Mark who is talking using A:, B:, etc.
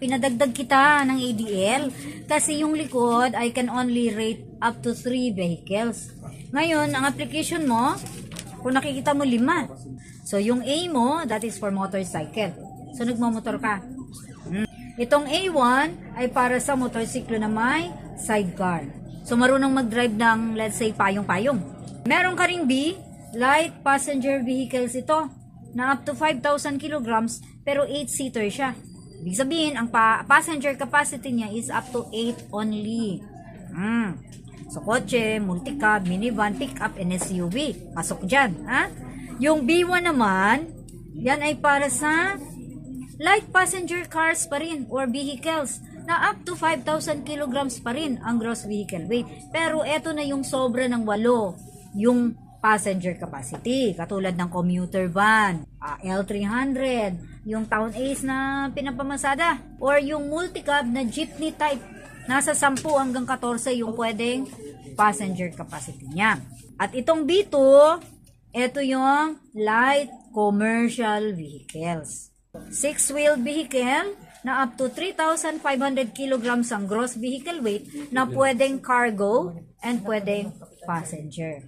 A: Pinadagdag kita ng ADL kasi yung likod I can only rate up to 3 vehicles. Ngayon, ang application mo, kung nakikita mo 5. So, yung A mo, that is for motorcycle. So, nagmamotor ka. Itong A1 ay para sa motorsiklo na may sidecar. So, marunong mag-drive ng, let's say, payong-payong. Meron ka ring B, light passenger vehicles ito, na up to 5,000 kilograms, pero 8-seater siya. Ibig sabihin, ang passenger capacity niya is up to 8 only. So, kotse, multicab, minivan, pickup, and SUV. Pasok dyan. Ha? Yung B1 naman, yan ay para sa light passenger cars pa rin or vehicles na up to 5,000 kilograms pa rin ang gross vehicle weight. Pero eto na yung sobra ng 8, yung passenger capacity. Katulad ng commuter van, L300, yung Town Ace na pinapamasada, or yung multicab na jeepney type. Nasa 10 hanggang 14 yung pwedeng passenger capacity niya. At itong B2, ito yung light commercial vehicles. 6-wheeled vehicle na up to 3,500 kilograms ang gross vehicle weight na pwedeng cargo and pwedeng passenger.